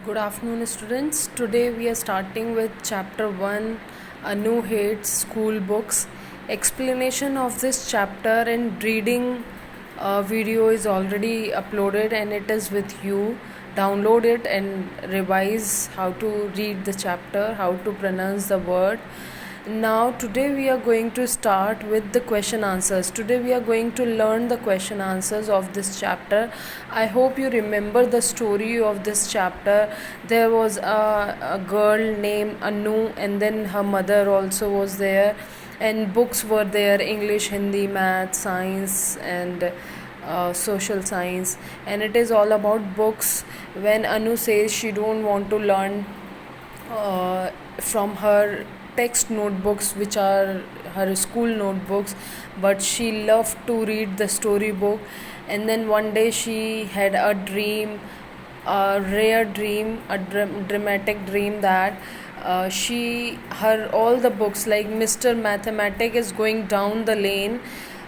Good afternoon, students. Today we are starting with chapter 1, Anu Hates School Books. Explanation of this chapter and reading video is already uploaded and it is with you. Download it and revise how to read the chapter, how to pronounce the word. Now, today we are going to start with the question answers. Today we are going to learn the question answers of this chapter. I hope you remember the story of this chapter. There was a girl named Anu, and then her mother also was there, and books were there: English, Hindi, math, science, and social science. And it is all about books. When Anu says she don't want to learn from her text notebooks, which are her school notebooks, but she loved to read the storybook. And then one day she had a dream, a rare dream, a dramatic dream, that her all the books, like Mr. Mathematic is going down the lane,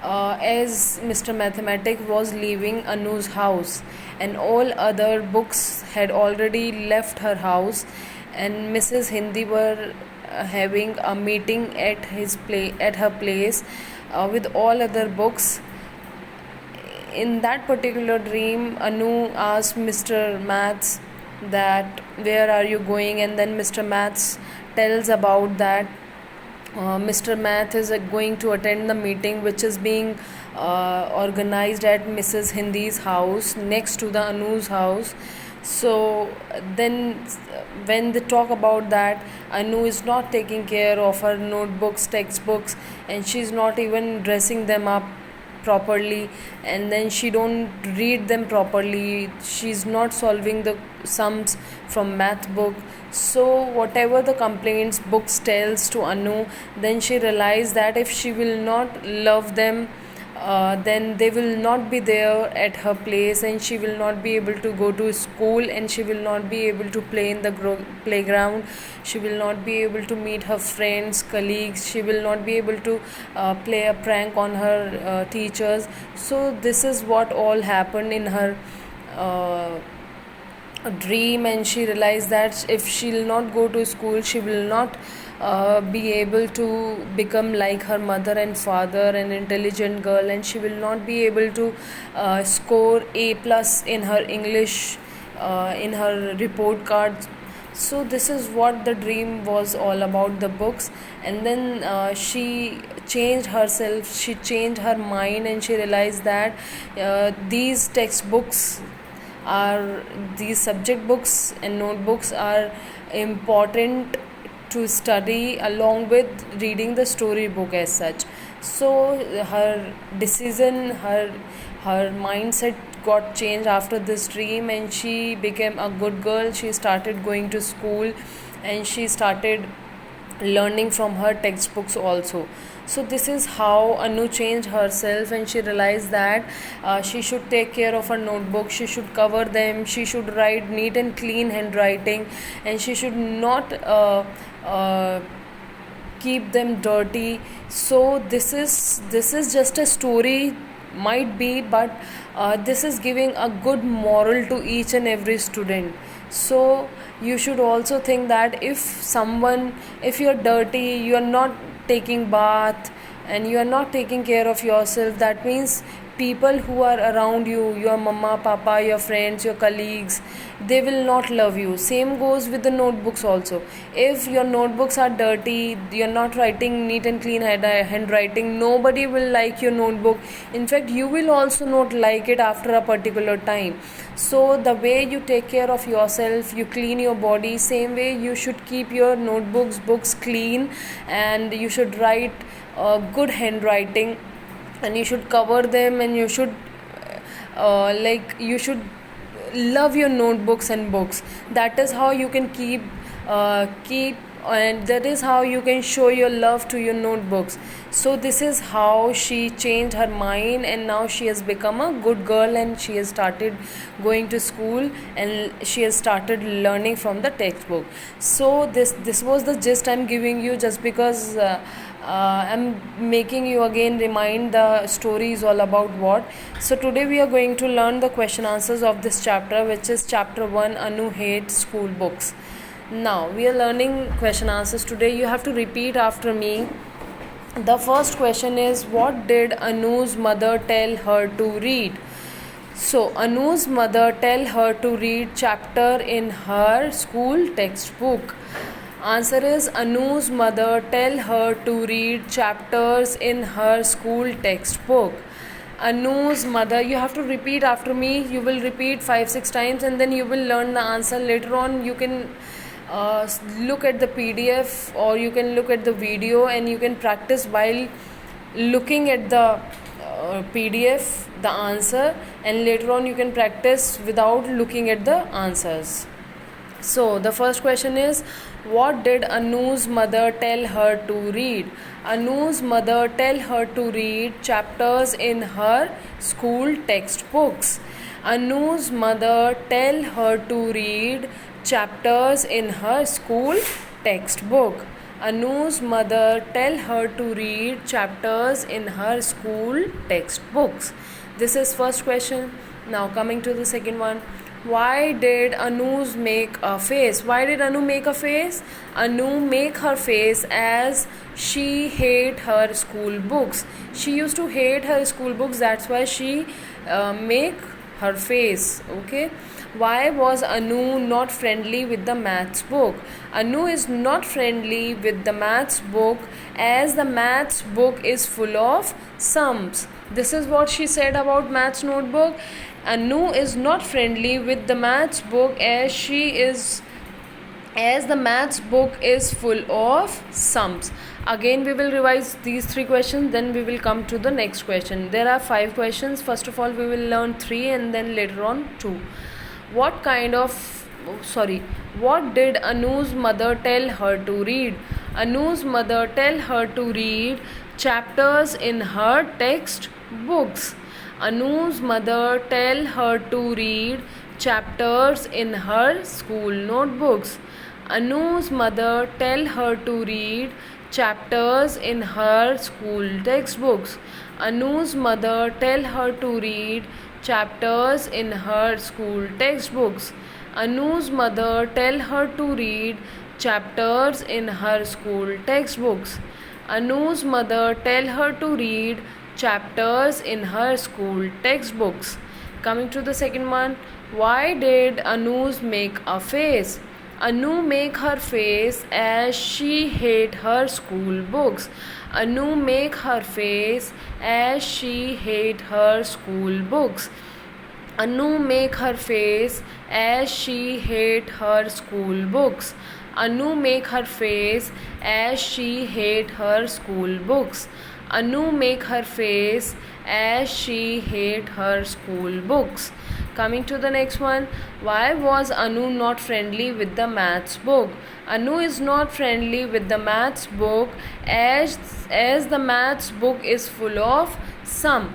as Mr. Mathematic was leaving Anu's house, and all other books had already left her house, and Mrs. Hindi were having a meeting at her place with all other books. In that particular dream, Anu asked Mr. Maths that where are you going, and then Mr. Maths tells about that Mr. Math is going to attend the meeting which is being organized at Mrs. Hindi's house next to the Anu's house. So then when they talk about that, Anu is not taking care of her notebooks, textbooks, and she's not even dressing them up properly, and then she don't read them properly, she's not solving the sums from math book. So whatever the complaints books tells to Anu, then she realized that if she will not love them, then they will not be there at her place, and she will not be able to go to school, and she will not be able to play in the playground, she will not be able to meet her friends, colleagues, she will not be able to play a prank on her teachers. So this is what all happened in her dream, and she realized that if she will not go to school, she will not be able to become like her mother and father, an intelligent girl, and she will not be able to score A plus in her English, in her report card. So this is what the dream was all about, the books. And then she changed herself, she changed her mind, and she realized that these textbooks are, these subject books and notebooks are important to study along with reading the storybook as such. So her decision, her mindset got changed after this dream, and she became a good girl. She started going to school, and she started learning from her textbooks also. So this is how Anu changed herself, and she realized that she should take care of her notebook, she should cover them, she should write neat and clean handwriting, and she should not keep them dirty. So this is just a story, might be, but this is giving a good moral to each and every student. So you should also think that if you're dirty, you are not taking bath, and you are not taking care of yourself, that means people who are around you, your mama, papa, your friends, your colleagues, they will not love you. Same goes with the notebooks also. If your notebooks are dirty, you're not writing neat and clean handwriting, nobody will like your notebook. In fact, you will also not like it after a particular time. So the way you take care of yourself, you clean your body, same way you should keep your books clean, and you should write good handwriting, and you should cover them, and you should you should love your notebooks and books. That is how you can keep and that is how you can show your love to your notebooks. So this is how she changed her mind, and now she has become a good girl, and she has started going to school, and she has started learning from the textbook. So this was the gist I'm giving you, just because I'm making you again remind the story is all about what. So today we are going to learn the question answers of this chapter, which is chapter 1, Anu hates school books. Now we are learning question answers today. You have to repeat after me. The first question is, what did Anu's mother tell her to read? So Anu's mother tell her to read chapter in her school textbook. Answer is, Anu's mother tell her to read chapters in her school textbook. Anu's mother, you have to repeat after me. You will repeat 5-6 times and then you will learn the answer. Later on you can look at the PDF or you can look at the video and you can practice while looking at the PDF the answer, and later on you can practice without looking at the answers. So the first question is, what did Anu's mother tell her to read? Anu's mother tell her to read chapters in her school textbooks. Anu's mother tell her to read chapters in her school textbook. Anu's mother tell her to read chapters in her school textbooks. This is first question. Now coming to the second one. Why did Anu's make a face? Why did Anu make a face? Anu make her face as she hate her school books. She used to hate her school books. That's why she make her face. Okay. Why was Anu not friendly with the maths book? Anu is not friendly with the maths book as the maths book is full of sums. This is what she said about maths notebook. Anu is not friendly with the maths book as the maths book is full of sums. Again we will revise these 3 questions, then we will come to the next question. There are 5 questions. First of all we will learn 3 and then later on 2. What did Anu's mother tell her to read? Anu's mother tell her to read chapters in her textbooks. Anu's mother tell her to read chapters in her school notebooks. Anu's mother tell her to read chapters in her school textbooks. Anu's mother tell her to read chapters in her school textbooks. Anu's mother tell her to read chapters in her school textbooks. Anu's mother tell her to read chapters in her school textbooks. Coming to the second one. Why did Anu's make a face? Anu make her face as she hate her school books. Anu make her face as she hate her school books. Anu make her face as she hate her school books. Anu make her face as she hate her school books. Anu make her face as she hate her school books. Coming to the next one. Why was Anu not friendly with the maths book? Anu is not friendly with the maths book as the maths book is full of sum.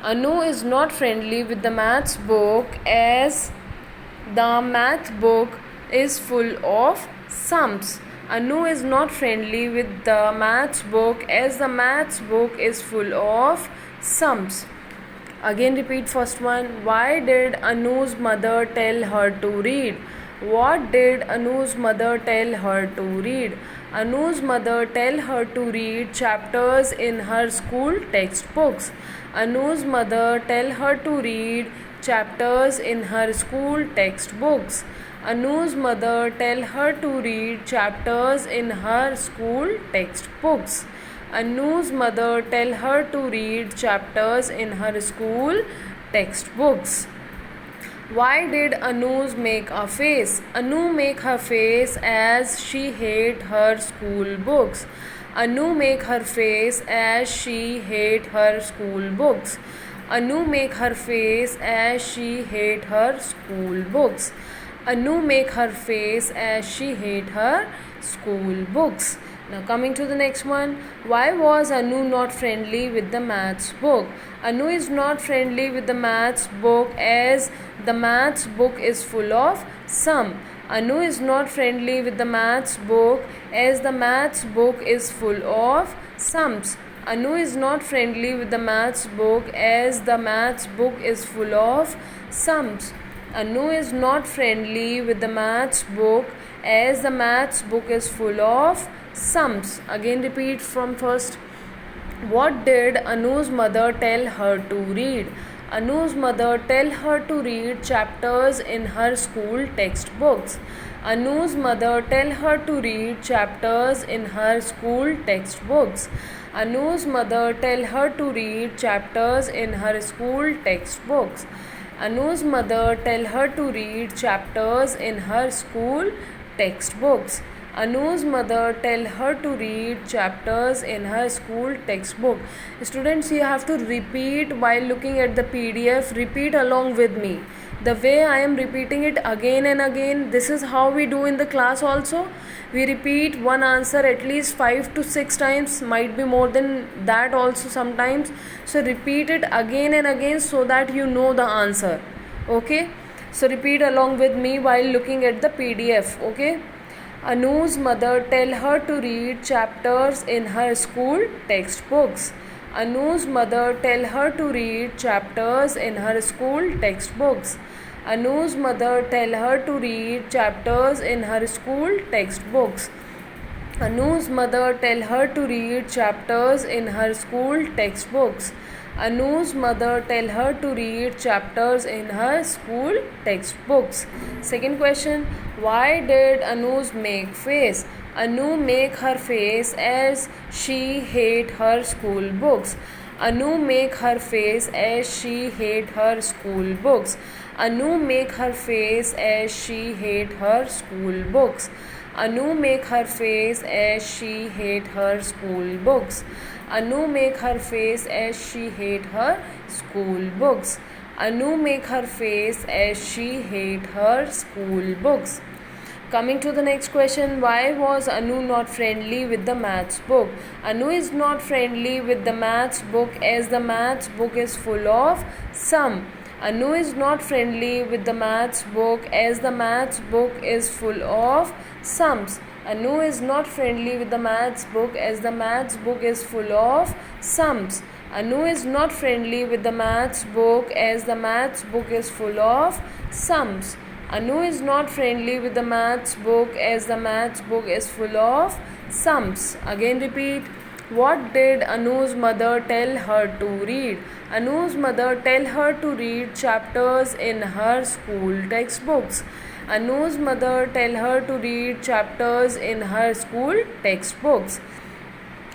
Anu is not friendly with the maths book as the math book is full of sums. Anu is not friendly with the maths book as the maths book is full of sums. Again repeat first one. Why did Anu's mother tell her to read? What did Anu's mother tell her to read? Anu's mother tell her to read chapters in her school textbooks. Anu's mother tell her to read chapters in her school textbooks. Anu's mother tell her to read chapters in her school textbooks. Anu's mother tell her to read chapters in her school textbooks. Why did Anu's make a face? Anu make her face as she hate her school books. Anu make her face as she hate her school books. Anu make her face as she hate her school books. Anu make her face as she hate her school books. Now coming to the next one. Why was Anu not friendly with the maths book? Anu is not friendly with the maths book as the maths book is full of sum. Anu is not friendly with the maths book as the maths book is full of sums. Anu is not friendly with the maths book as the maths book is full of sums. Anu is not friendly with the maths book as the maths book is full of sums. Again repeat from first. What did Anu's mother tell her to read? Anu's mother tell her to read chapters in her school textbooks. Anu's mother tell her to read chapters in her school textbooks. Anu's mother tell her to read chapters in her school textbooks. Anu's mother tell her to read chapters in her school textbooks. Anu's mother tell her to read chapters in her school textbook. Students, you have to repeat while looking at the PDF. Repeat along with me. The way I am repeating it again and again, this is how we do in the class also. We repeat one answer at least 5 to 6 times, might be more than that also sometimes. So repeat it again and again so that you know the answer. Okay? So repeat along with me while looking at the PDF. Okay? Anu's mother tell her to read chapters in her school textbooks. Anu's mother tell her to read chapters in her school textbooks. Anu's mother tell her to read chapters in her school textbooks. Anu's mother tell her to read chapters in her school textbooks. Anu's mother tell her to read chapters in her school textbooks. Second question, why did Anu's make face? Anu make her face as she hate her school books. Anu make her face as she hate her school books. Anu make her face as she hate her school books. Anu make her face as she hate her school books. Anu make her face as she hate her school books. Anu make her face as she hate her school books. Coming to the next question, why was Anu not friendly with the maths book? Anu is not friendly with the maths book as the maths book is full of sum. Anu is not friendly with the maths book as the maths book is full of sums. Anu is not friendly with the maths book as the maths book is full of sums. Anu is not friendly with the maths book as the maths book is full of sums. Anu is not friendly with the maths book as the maths book is full of sums. Again repeat. What did Anu's mother tell her to read? Anu's mother tell her to read chapters in her school textbooks. Anu's mother tell her to read chapters in her school textbooks.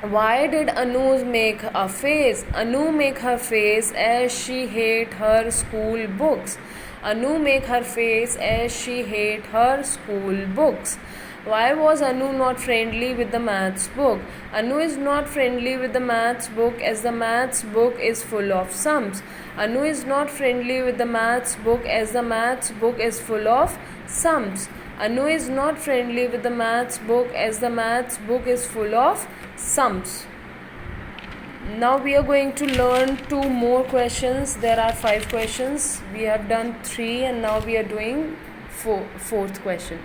Why did Anu make a face? Anu make her face as she hate her school books. Anu make her face as she hate her school books. Why was Anu not friendly with the maths book? Anu is not friendly with the maths book as the maths book is full of sums. Anu is not friendly with the maths book as the maths book is full of sums. Anu is not friendly with the maths book as the maths book is full of sums. Now we are going to learn 2 more questions. There are 5 questions. We have done 3 and now we are doing fourth question.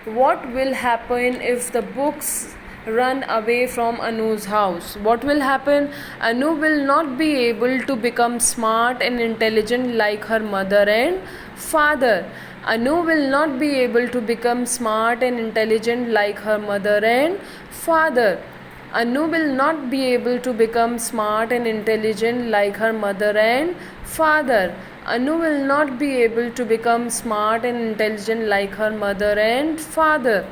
What will happen if the books run away from Anu's house? What will happen? Anu will not be able to become smart and intelligent like her mother and father. Anu will not be able to become smart and intelligent like her mother and father. Anu will not be able to become smart and intelligent like her mother and father. Anu will not be able to become smart and intelligent like her mother and father.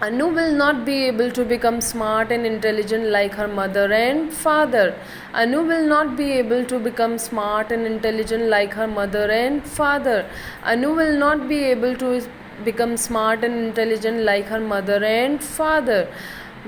Anu will not be able to become smart and intelligent like her mother and father. Anu will not be able to become smart and intelligent like her mother and father. Anu will not be able to become smart and intelligent like her mother and father.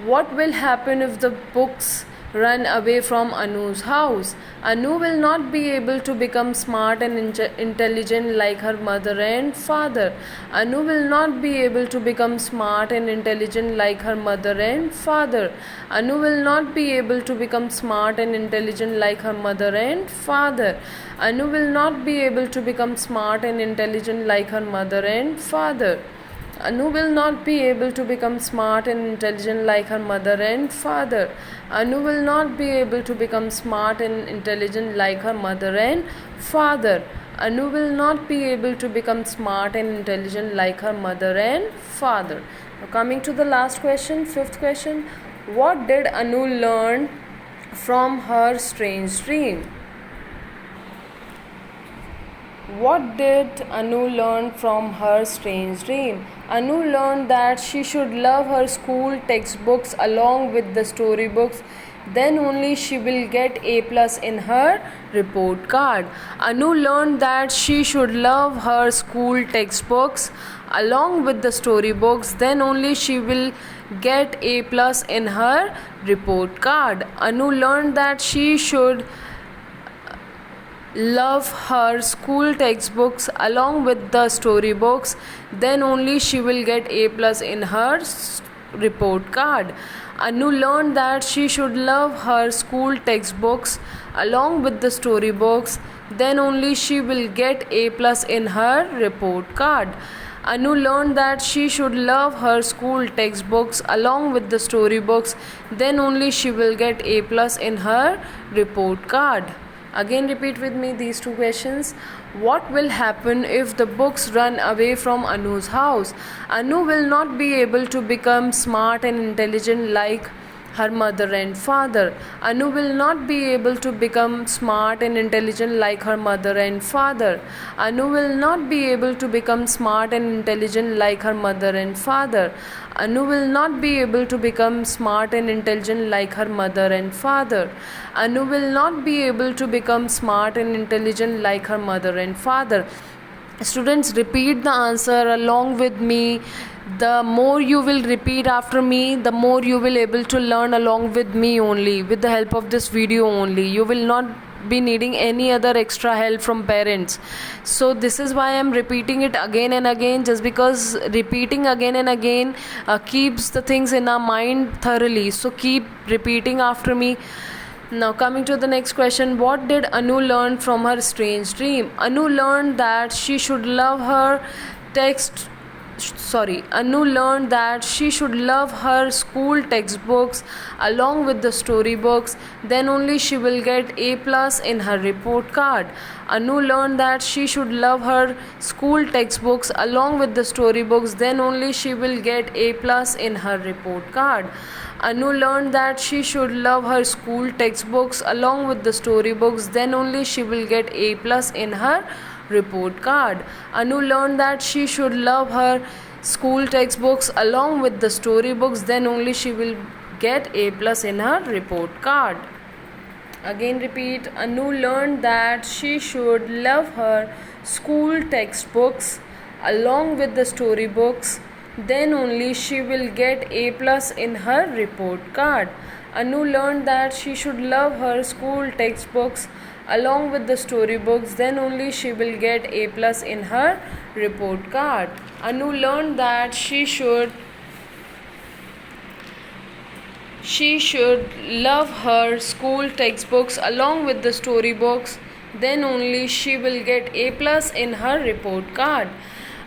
What will happen if the books run away from Anu's house? Anu will not be able to become smart and intelligent like her mother and father. Anu will not be able to become smart and intelligent like her mother and father. Anu will not be able to become smart and intelligent like her mother and father. Anu will not be able to become smart and intelligent like her mother and father. Anu will not be able to become smart and intelligent like her mother and father. Anu will not be able to become smart and intelligent like her mother and father. Anu will not be able to become smart and intelligent like her mother and father. Now coming to the last question, fifth question. What did Anu learn from her strange dream? What did Anu learn from her strange dream? Anu learned that she should love her school textbooks along with the storybooks. Then only she will get A plus in her report card. Anu learned that she should love her school textbooks along with the storybooks. Then only she will get A plus in her report card. Anu learned that she should love her school textbooks along with the storybooks. Then only she will get A plus in her report card. Anu learned that she should love her school textbooks along with the storybooks. Then only she will get A plus in her report card. Anu learned that she should love her school textbooks along with the storybooks. Then only she will get A plus in her report card. Again, repeat with me these two questions. What will happen if the books run away from Anu's house? Anu will not be able to become smart and intelligent like her mother and father. Anu will not be able to become smart and intelligent like her mother and father. Anu will not be able to become smart and intelligent like her mother and father. Anu will not be able to become smart and intelligent like her mother and father. Anu will not be able to become smart and intelligent like her mother and father. Students, repeat the answer along with me. The more you will repeat after me, the more you will able to learn along with me only, with the help of this video only. You will not be needing any other extra help from parents. So this is why I am repeating it again and again, just because repeating again and again keeps the things in our mind thoroughly. So keep repeating after me. Now coming to the next question, what did Anu learn from her strange dream? Anu learned that she should love her Anu learned that she should love her school textbooks along with the storybooks. Then only she will get A plus in her report card. Anu learned that she should love her school textbooks along with the storybooks. Then only she will get A plus in her report card. Anu learned that she should love her school textbooks along with the storybooks. Then only she will get A plus in her report card. Anu learned that she should love her school textbooks along with the storybooks. Then only she will get A plus in her report card. Again repeat. Anu learned that she should love her school textbooks along with the storybooks. Then only she will get A plus in her report card. Anu learned that she should love her school textbooks along with the storybooks. Then only she will get A plus in her report card. Anu learned that she should love her school textbooks along with the storybooks. Then only she will get A plus in her report card.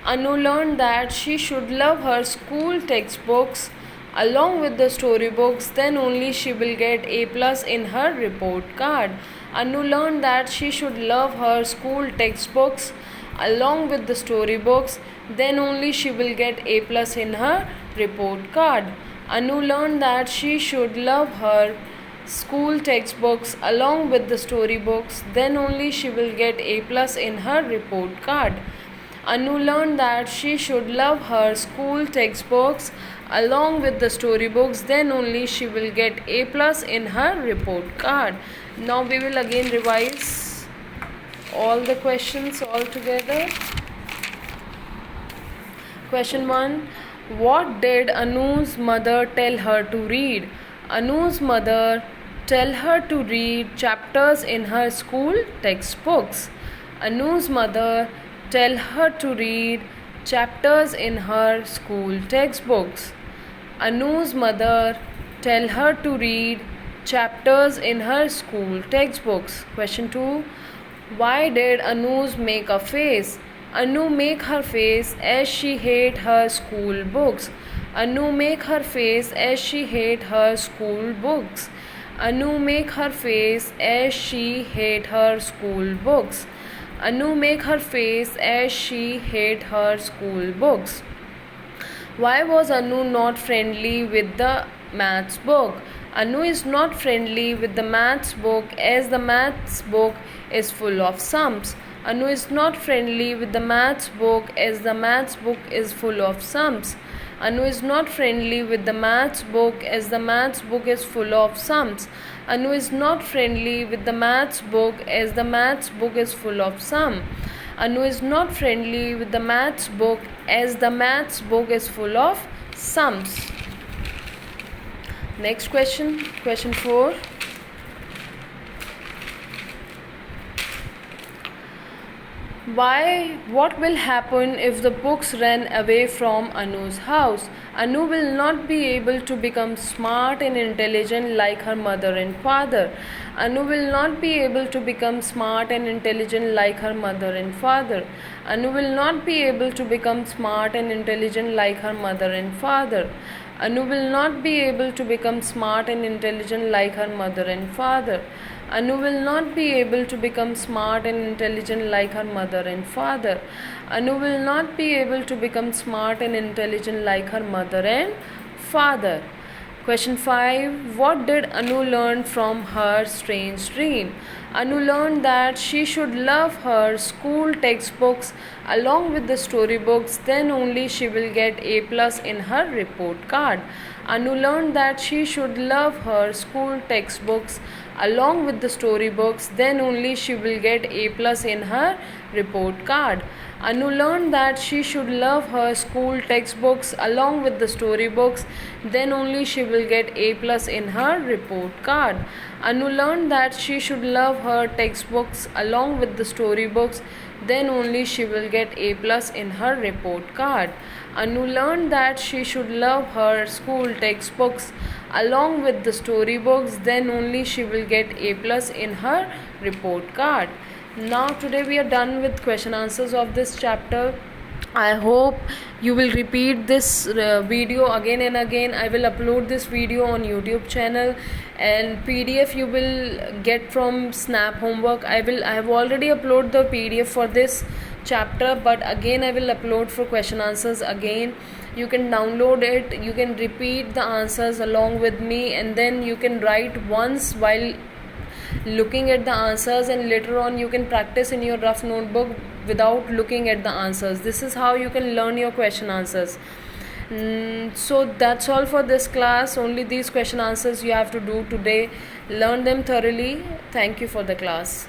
Anu learned that she should love her school textbooks along with the storybooks. Then only she will get A plus in her report card. Anu learned that she should love her school textbooks along with the storybooks. Then only she will get A plus in her report card. Anu learned that she should love her school textbooks along with the storybooks. Then only she will get A plus in her report card. Anu learned that she should love her school textbooks along with the storybooks. Then only she will get A plus in her report card. Now we will again revise all the questions all together. Question 1. What did Anu's mother tell her to read? Anu's mother tell her to read chapters in her school textbooks. Anu's mother tell her to read chapters in her school textbooks. Anu's mother tell her to read chapters in her school textbooks. Question 2. Why did Anu's make a face? Anu make her face as she hate her school books. Anu make her face as she hate her school books. Anu make her face as she hate her school books. Anu make her face as she hate her school books. Why was Anu not friendly with the maths book? Anu is not friendly with the maths book as the maths book is full of sums. Anu is not friendly with the maths book as the maths book is full of sums. Anu is not friendly with the maths book as the maths book is full of sums. Anu is not friendly with the maths book as the maths book is full of sum. Anu is not friendly with the maths book as the maths book is full of sums. Next question, question 4. What will happen if the books run away from Anu's house? Anu will not be able to become smart and intelligent like her mother and father. Anu will not be able to become smart and intelligent like her mother and father. Anu will not be able to become smart and intelligent like her mother and father. Anu will not be able to become smart and intelligent like her mother and father. Anu will not be able to become smart and intelligent like her mother and father. Anu will not be able to become smart and intelligent like her mother and father. Question 5. What did Anu learn from her strange dream? Anu learned that she should love her school textbooks along with the storybooks, then only she will get A plus in her report card. Anu learned that she should love her school textbooks along with the storybooks, then only she will get A plus in her report card. Anu learned that she should love her school textbooks along with the storybooks, then only she will get A plus in her report card. Anu learned that she should love her textbooks along with the storybooks, then only she will get A plus in her report card. Anu learned that she should love her school textbooks along with the storybooks, then only she will get A plus in her report card. Now today we are done with question answers of this chapter. I hope you will repeat this video again and again. I will upload this video on YouTube channel, and PDF you will get from Snap Homework. I have already uploaded the PDF for this chapter, but again I will upload for question answers again. You can download it, you can repeat the answers along with me, and then you can write once while looking at the answers, and later on you can practice in your rough notebook without looking at the answers. This is how you can learn your question answers. So that's all for this class. Only these question answers you have to do today. Learn them thoroughly. Thank you for the class.